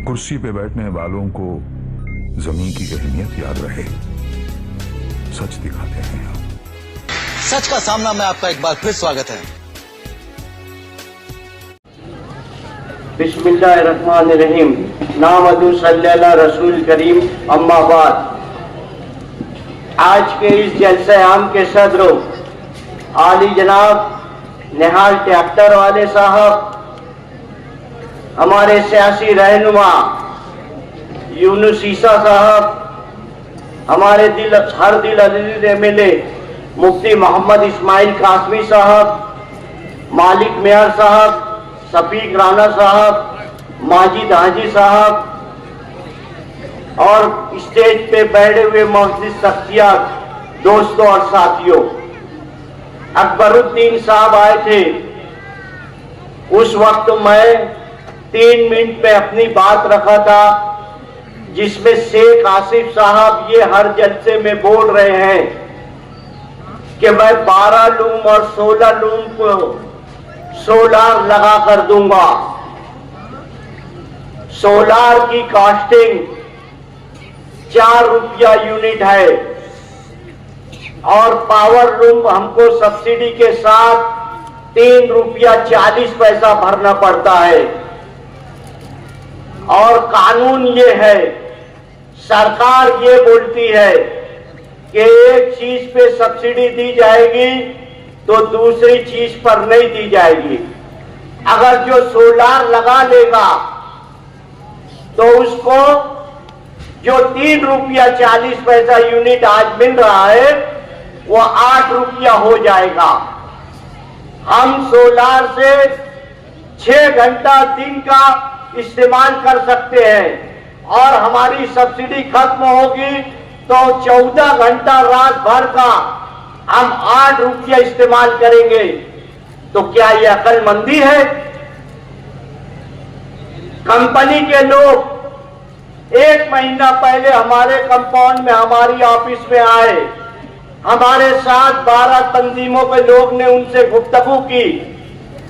कुर्सी पे बैठने वालों को जमीन की अहमियत याद रहे, सच दिखाते हैं हम। सच का सामना में आपका एक बार फिर स्वागत है। बिस्मिल्लाहिर्रहमानिर्रहीम। नामदु सल्लल्लाहु रसूल करीम। अम्मा बाद। आज के इस जलसे आम के सदरों, आली जनाब निहाल ट्रैक्टर वाले साहब, हमारे सियासी रहनुमा यूनुस ईसा साहब, हमारे हर दिल अजीज एमएलए मुफ्ती मोहम्मद इस्माइल कासमी साहब, मालिक मेयर साहब, शफीक राना साहब, माजिद हाजी साहब और स्टेज पे बैठे हुए मौजूद शख्सियत, दोस्तों और साथियों, अकबरुद्दीन साहब आए थे। उस वक्त मैं 3 मिनट में अपनी बात रखा था, जिसमें शेख आसिफ साहब ये हर जलसे में बोल रहे हैं कि मैं 12 लूम और 16 लूम को सोलार लगा कर दूंगा। सोलार की कॉस्टिंग 4 रुपया यूनिट है और पावर लूम हमको सब्सिडी के साथ 3 रुपया 40 पैसा भरना पड़ता है। और कानून ये है, सरकार ये बोलती है कि एक चीज पे सब्सिडी दी जाएगी तो दूसरी चीज पर नहीं दी जाएगी। अगर जो सोलार लगा लेगा तो उसको जो 3 रुपया 40 पैसा यूनिट आज मिल रहा है वो 8 रुपया हो जाएगा। हम सोलार से 6 घंटा दिन का इस्तेमाल कर सकते हैं और हमारी सब्सिडी खत्म होगी तो 14 घंटा रात भर का हम 8 रुपया इस्तेमाल करेंगे। तो क्या ये अक्लमंदी है? कंपनी के लोग 1 महीना पहले हमारे कंपाउंड में, हमारी ऑफिस में आए। हमारे साथ 12 तंजीमों के लोग ने उनसे गुफ्तगू की।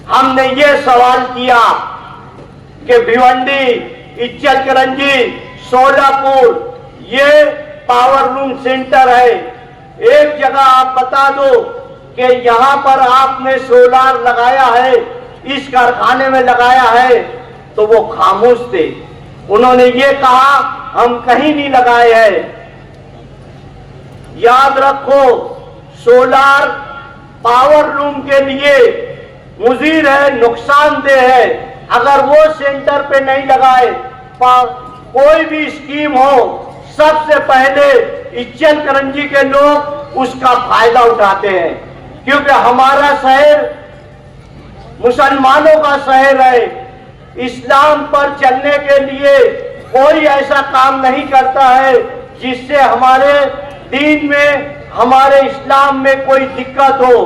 हमने ये सवाल किया कि भिवंडी, इच्चलकरंजी, सोलापुर ये पावर लूम सेंटर है, एक जगह आप बता दो कि यहां पर आपने सोलार लगाया है, इस कारखाने में लगाया है। तो वो खामोश थे। उन्होंने ये कहा हम कहीं नहीं लगाए हैं। याद रखो, सोलार पावर लूम के लिए मुजीर है, नुकसानदेह है। अगर वो सेंटर पे नहीं लगाए, कोई भी स्कीम हो, सबसे पहले इच्चलकरंजी के लोग उसका फायदा उठाते हैं, क्योंकि हमारा शहर मुसलमानों का शहर है। इस्लाम पर चलने के लिए कोई ऐसा काम नहीं करता है जिससे हमारे दीन में, हमारे इस्लाम में कोई दिक्कत हो।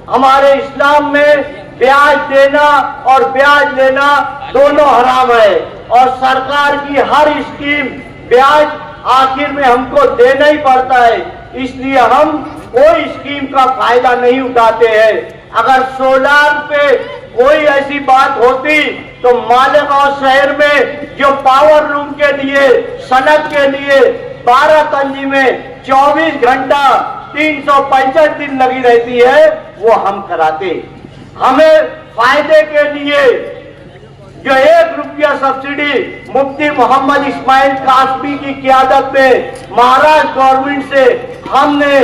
हमारे इस्लाम में ब्याज देना और ब्याज लेना दोनों हराम है और सरकार की हर स्कीम ब्याज आखिर में हमको देना ही पड़ता है। इसलिए हम कोई स्कीम का फायदा नहीं उठाते हैं। अगर सोलार पे कोई ऐसी बात होती तो मालेगांव शहर में जो पावर लूम के लिए, सनत के लिए 12 तंजीमें 24 घंटा 365 दिन लगी रहती है, वो हम कराते। हमें फायदे के लिए जो 1 रुपया सब्सिडी मुफ्ती मोहम्मद इस्माइल कासमी की क़ियादत में महाराष्ट्र गवर्नमेंट से हमने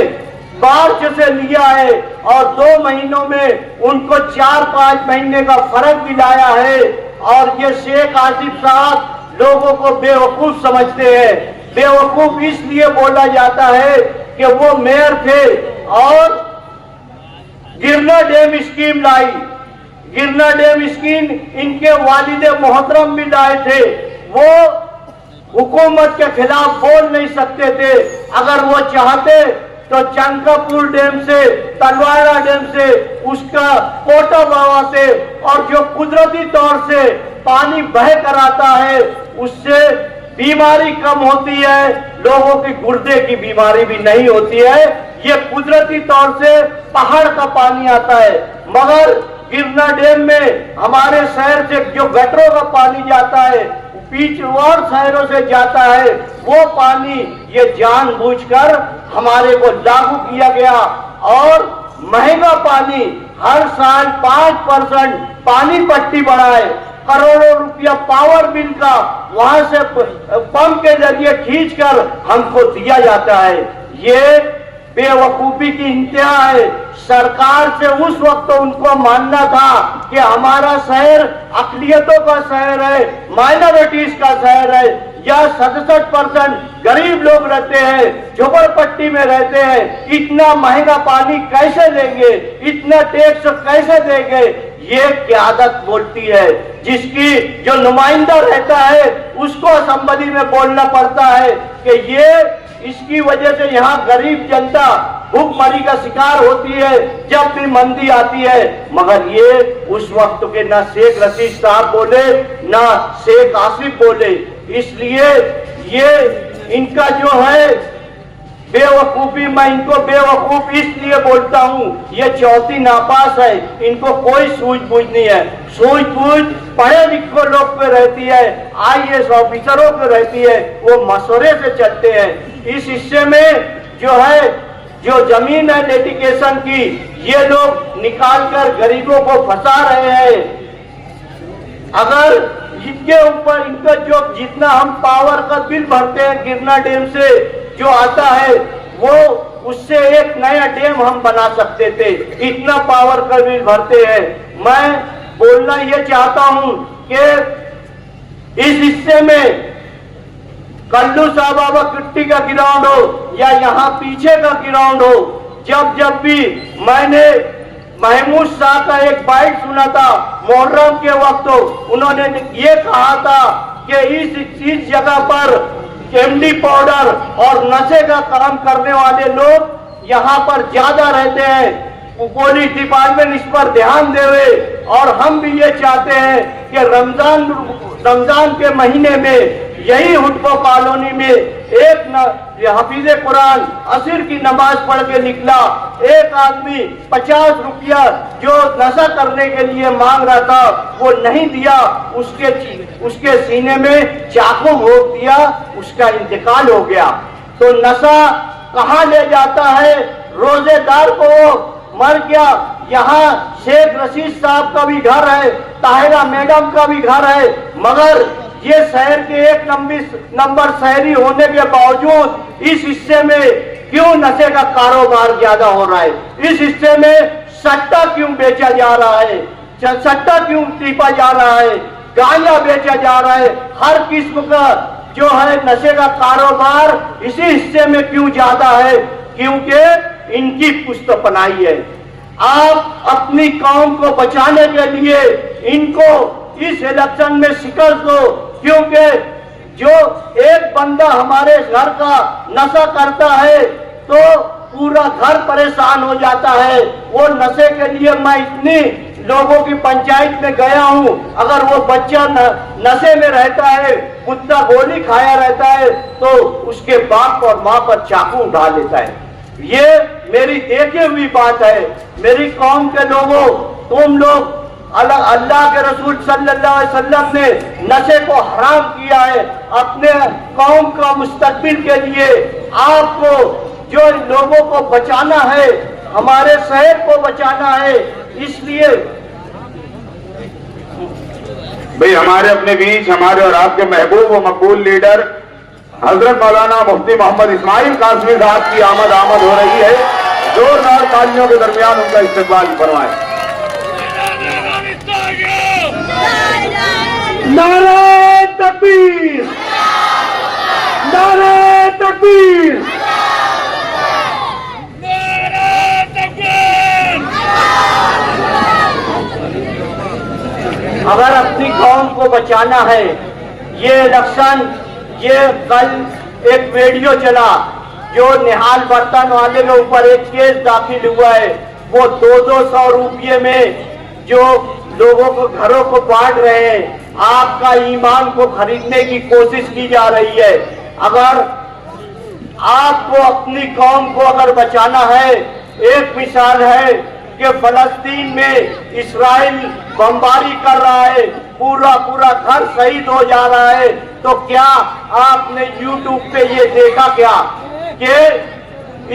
मार्च से लिया है और 2 महीनों में उनको 4-5 महीने का फर्क दिलाया है। और ये शेख आसिफ साहब लोगों को बेवकूफ समझते हैं। बेवकूफ इसलिए बोला जाता है कि वो मेयर थे और गिरना डैम स्कीम लाई। गिरना डैम स्कीम इनके वालिद मोहतरम भी लाए थे। वो हुकूमत के खिलाफ बोल नहीं सकते थे। अगर वो चाहते तो चंकापुर डैम से, तलवाड़ा डैम से उसका कोटा बहाते और जो कुदरती तौर से पानी बह कर आता है उससे बीमारी कम होती है, लोगों की गुर्दे की बीमारी भी नहीं होती है। ये कुदरती तौर से पहाड़ का पानी आता है। मगर गिरना डैम में हमारे शहर से जो गटरों का पानी जाता है बीच और शहरों से जाता है, वो पानी ये जानबूझकर हमारे को लागू किया गया और महंगा पानी हर साल 5% पानी पट्टी बढ़ाए, करोड़ों रुपया पावर बिल का वहां से पंप के जरिए खींचकर हमको दिया जाता है। ये बेवकूफी की इंतहा है। सरकार से उस वक्त तो उनको मानना था कि हमारा शहर अकलियतों का शहर है, माइनॉरिटीज का शहर है, या 67% गरीब लोग रहते हैं, झोपड़पट्टी में रहते हैं, इतना महंगा पानी कैसे देंगे, इतना टैक्स कैसे देंगे, ये क़यादत बोलती है। जिसकी जो नुमाइंदा रहता है उसको असेंबली में बोलना पड़ता है कि ये इसकी वजह से यहाँ गरीब जनता भूखमरी का शिकार होती है जब भी मंदी आती है। मगर ये उस वक्त के ना शेख रशीद साहब बोले ना शेख आसिफ बोले, इसलिए ये इनका जो है बेवकूफी, मैं इनको बेवकूफ इसलिए बोलता हूँ, ये चौथी नापास है, इनको कोई सूझबूझ नहीं है। सूझबूझ पढ़े लिखे लोग पे रहती है, IAS ऑफिसरों पे रहती है, वो मशवरे से चलते हैं। इस हिस्से में जो है जो जमीन है डेडिकेशन की, ये लोग निकालकर गरीबों को फंसा रहे हैं। अगर इनके ऊपर इनका जो जितना हम पावर का बिल भरते हैं गिरना डैम से जो आता है, वो उससे एक नया डैम हम बना सकते थे, इतना पावर का बिल भरते हैं। मैं बोलना ये चाहता हूं कि इस हिस्से में कल्लू साहब किट्टी का ग्राउंड हो या यहाँ पीछे का ग्राउंड हो, जब भी मैंने महमूद शाह का एक बाइट सुना था मुहर्रम के वक्त, उन्होंने ये कहा था कि इस जगह पर कैंडी पाउडर और नशे का काम करने वाले लोग यहाँ पर ज्यादा रहते हैं, पुलिस डिपार्टमेंट इस पर ध्यान देवे। और हम भी ये चाहते हैं कि रमजान के महीने में यही हुडको कॉलोनी में एक हफीज कुरान असर की नमाज पढ़ के निकला, एक आदमी 50 रुपया जो नशा करने के लिए मांग रहा था वो नहीं दिया, उसके सीने में चाकू भोंक दिया, उसका इंतकाल हो गया। तो नशा कहाँ ले जाता है? रोजेदार को मर गया। यहाँ शेख रशीद साहब का भी घर है, ताहिरा मैडम का भी घर है, मगर ये शहर के एक नंबर शहरी होने के बावजूद इस हिस्से में क्यों नशे का कारोबार ज्यादा हो रहा है? इस हिस्से में सट्टा क्यों बेचा जा रहा है? सट्टा क्यों टीपा जा रहा है? गांजा बेचा जा रहा है? हर किस्म का जो है नशे का कारोबार इसी हिस्से में क्यों ज्यादा है? क्योंकि इनकी पुस्तपनाई है। आप अपनी कौम को बचाने के लिए इनको इस इलेक्शन में शिकस्त दो, क्योंकि जो एक बंदा हमारे घर का नशा करता है तो पूरा घर परेशान हो जाता है। वो नशे के लिए मैं इतनी लोगों की पंचायत में गया हूँ, अगर वो बच्चा नशे में रहता है, कुत्ता गोली खाया रहता है, तो उसके बाप और माँ पर चाकू उठा लेता है। ये मेरी देखी हुई बात है। मेरी कौम के लोगों, तुम लोग अल्लाह के रसूल सल्लल्लाहु अलैहि वसल्लम ने नशे को हराम किया है। अपने कौम का मुस्तकबिल के लिए आपको जो लोगों को बचाना है, हमारे शहर को बचाना है, इसलिए भाई हमारे अपने बीच हमारे और आपके महबूब व मकबूल लीडर हजरत मौलाना मुफ्ती मोहम्मद इस्माइल कासमी साहब की आमद हो रही है। जोरदार तालियों के दरमियान उनका इस्तकबाल फरमाएं। नारे तकबीर, नारे तकबीर। अगर अपनी कौम को बचाना है, ये इलेक्शन, ये कल एक वीडियो चला जो निहाल बर्तन वाले के ऊपर एक केस दाखिल हुआ है, वो 200 रुपये में जो लोगों को घरों को बांट रहे हैं, आपका ईमान को खरीदने की कोशिश की जा रही है। अगर आपको अपनी कौम को अगर बचाना है, एक मिसाल है कि फलस्तीन में इस्राइल बमबारी कर रहा है, पूरा पूरा घर शहीद हो जा रहा है। तो क्या आपने YouTube पे ये देखा क्या कि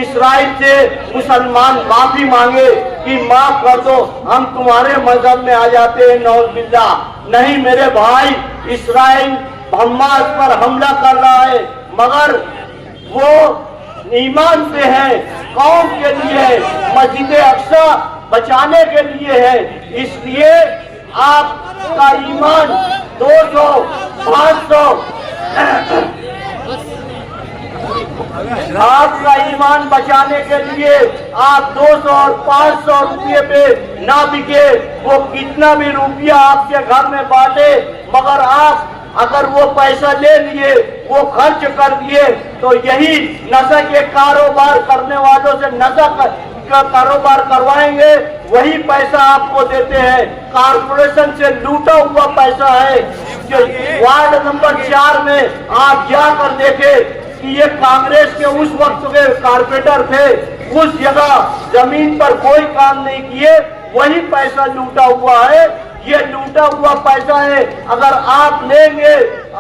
इस्राइल से मुसलमान माफी मांगे कि माफ कर दो, हम तुम्हारे मजहब में आ जाते हैं, नौज बिल्लाह। नहीं मेरे भाई, इस्राइल हमास पर हमला कर रहा है मगर वो ईमान से है, कौम के लिए है, मस्जिद अक्सा बचाने के लिए है। इसलिए आपका ईमान 200, 500 आपका ईमान बचाने के लिए आप 200 और 500 रुपये पे ना बिके, वो कितना भी रुपया आपके घर में बांटे, मगर आप अगर वो पैसा ले लिए, वो खर्च कर दिए, तो यही नशा के कारोबार करने वालों से नशा का कारोबार करवाएंगे, वही पैसा आपको देते हैं। कारपोरेशन से लूटा हुआ पैसा है। जो वार्ड नंबर 4 में आप जाकर देखें कि ये कांग्रेस के उस वक्त के कारपोरेटर थे, उस जगह जमीन पर कोई काम नहीं किए, वही पैसा लूटा हुआ है। ये लूटा हुआ पैसा है, अगर आप लेंगे,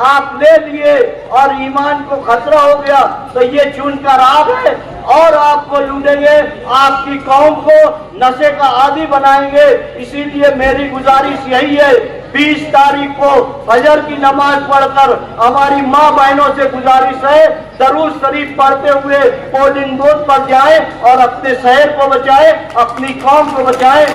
आप ले लिए और ईमान को खतरा हो गया तो ये चुनकर आप है और आपको लूटेंगे, आपकी कौम को नशे का आदी बनाएंगे। इसीलिए मेरी गुजारिश यही है, 20 तारीख को फजर की नमाज पढ़कर हमारी माँ बहनों से गुजारिश है, दरूद शरीफ पढ़ते हुए पोलिंग बूथ पर जाए और अपने शहर को बचाए, अपनी कौम को बचाए।